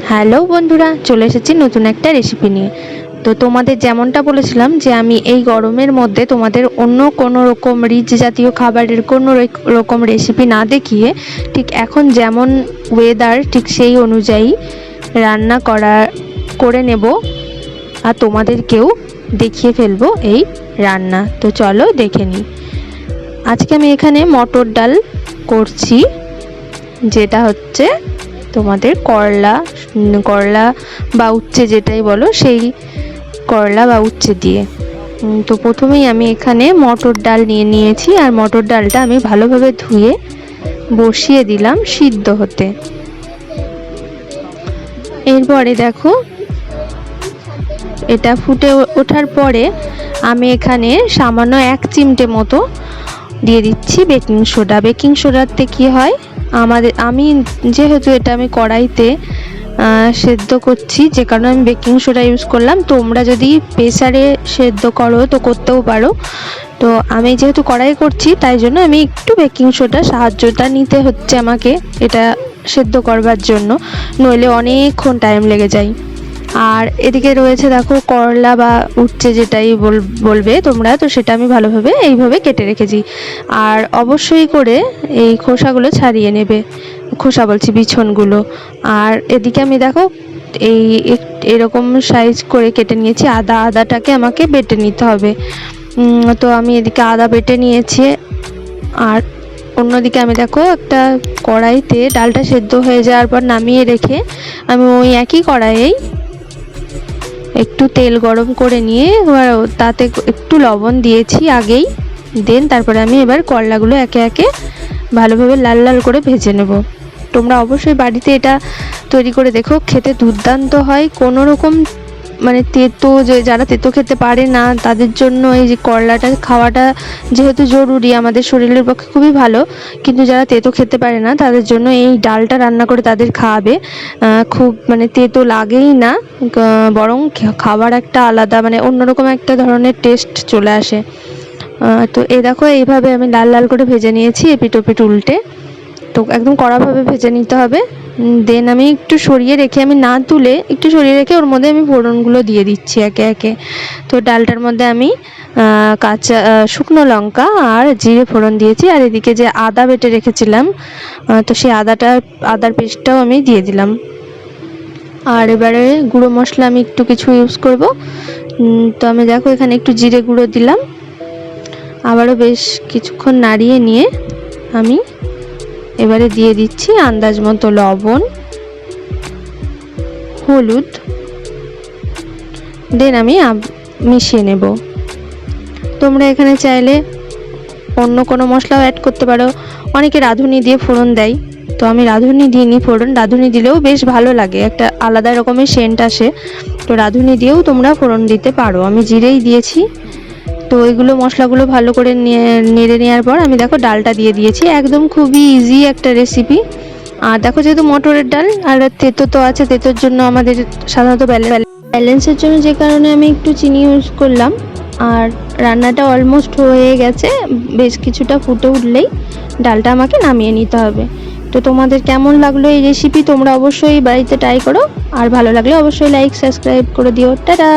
Hello বন্ধুরা, চলে এসেছি নতুন একটা রেসিপি নিয়ে। তো তোমাদের যেমনটা বলেছিলাম যে আমি এই গরমের মধ্যে তোমাদের অন্য কোনো রকম রিচ জাতীয় খাবারের কোনো রকম রেসিপি না দেখিয়ে ঠিক এখন যেমন ওয়েদার ঠিক সেই অনুযায়ী রান্না করে নেব আর তোমাদেরকেও দেখিয়ে ফেলবো এই রান্না। তো চলো দেখে নিই। আজকে আমি এখানে মটর ডাল করছি, যেটা হচ্ছে তোমাদের করলা বা উচ্ছে যেটাই বলো, সেই করলা বা উচ্ছে দিয়ে। তো প্রথমেই আমি এখানে মটর ডাল নিয়েছি আর মটর ডালটা আমি ভালোভাবে ধুয়ে বসিয়ে দিলাম সিদ্ধ হতে। এরপরে দেখো, এটা ফুটে ওঠার পরে আমি এখানে সামান্য 1 চিমটে মতো দিয়ে দিচ্ছি বেকিং সোডা। বেকিং সোডাতে কি হয়, আমি যেহেতু এটা আমি কড়াইতে সেদ্ধ করছি, যে কারণে আমি বেকিং সোডা ইউজ করলাম। তোমরা যদি প্রেসারে সেদ্ধ করো তো করতেও পারো, তো আমি যেহেতু কড়াই করছি তাই জন্য আমি একটু বেকিং সোডা সাহায্যটা নিতে হচ্ছে আমাকে এটা সেদ্ধ করবার জন্য, নইলে অনেকক্ষণ টাইম লেগে যায়। আর এদিকে রয়েছে দেখো করলা বা উচ্ছে যেটাই বলবে তোমরা, তো সেটা আমি ভালোভাবে এইভাবে কেটে রেখেছি। আর অবশ্যই করে এই খোসাগুলো ছাড়িয়ে নেবে, খোসা বলছি বিছনগুলো। আর এদিকে আমি দেখো এরকম সাইজ করে কেটে নিয়েছি। আদাটাকে আমাকে বেটে নিতে হবে। তো আমি এদিকে আদা বেটে নিয়েছি। আর অন্যদিকে আমি দেখো একটা কড়াইতে ডালটা সেদ্ধ হয়ে যাওয়ার পর নামিয়ে রেখে আমি ওই একই কড়াইয়েই একটু তেল গরম করে নিয়ে তাতে একটু লবণ দিয়েছি আগেই। তারপরে আমি এবার করলাগুলো একে একে ভালোভাবে লাল লাল করে ভেজে নেব। তোমরা অবশ্যই বাড়িতে এটা তৈরি করে দেখো, খেতে দুর্দান্ত হয়। কোনো রকম মানে যারা তেতো খেতে পারে না তাদের জন্য এই যে করলাটা খাওয়াটা যেহেতু জরুরি, আমাদের শরীরের পক্ষে খুবই ভালো, কিন্তু যারা তেতো খেতে পারে না তাদের জন্য এই ডালটা রান্না করে তাদের খাওয়াবে। খুব মানে তেতো লাগেই না, বরং খাবার একটা আলাদা মানে অন্যরকম একটা ধরনের টেস্ট চলে আসে। তো এই দেখো এইভাবে আমি লাল লাল করে ভেজে নিয়েছি এপিট ওপিট উল্টে। তো একদম কড়াভাবে ভেজে নিতে হবে। আমি একটু সরিয়ে রেখে, আমি না তুলে একটু সরিয়ে রেখে ওর মধ্যে আমি ফোড়নগুলো দিয়ে দিচ্ছি একে একে। তো ডালটার মধ্যে আমি কাঁচা শুকনো লঙ্কা আর জিরে ফোড়ন দিয়েছি। আর এদিকে যে আদা বেটে রেখেছিলাম, তো সেই আদার পেস্টটাও আমি দিয়ে দিলাম। আর এবারে গুঁড়ো মশলা আমি একটু কিছু ইউজ করব। তো আমি দেখো এখানে একটু জিরে গুঁড়ো দিলাম। আবারও বেশ কিছুক্ষণ নাড়িয়ে নিয়ে আমি এবারে দিয়ে দিচ্ছি আন্দাজ মতো লবণ, হলুদ, আমি মিশিয়ে নেব। তোমরা এখানে চাইলে অন্য কোনো মশলাও অ্যাড করতে পারো। অনেকে রাঁধুনি দিয়ে ফোড়ন দেয়, তো আমি রাঁধুনি দিইনি ফোড়ন। রাঁধুনি দিলেও বেশ ভালো লাগে, একটা আলাদা রকমের সেন্ট আসে। তো রাঁধুনি দিয়েও তোমরা ফোড়ন দিতে পারো, আমি জিরেই দিয়েছি। তো ওইগুলো মশলাগুলো ভালো করে নেড়ে নেওয়ার পর আমি দেখো ডালটা দিয়ে দিয়েছি। একদম খুবই ইজি একটা রেসিপি। আর দেখো যেহেতু মটরের ডাল আর তেতো তো আছে, তেতোর জন্য আমাদের সাধারণত ব্যালেন্সের জন্য যে কারণে আমি একটু চিনি ইউজ করলাম। আর রান্নাটা অলমোস্ট হয়ে গেছে, বেশ কিছুটা ফুটে উঠলেই ডালটা আমাকে নামিয়ে নিতে হবে। তো তোমাদের কেমন লাগলো এই রেসিপি তোমরা অবশ্যই বাড়িতে ট্রাই করো, আর ভালো লাগলে অবশ্যই লাইক সাবস্ক্রাইব করে দিও। টাটা।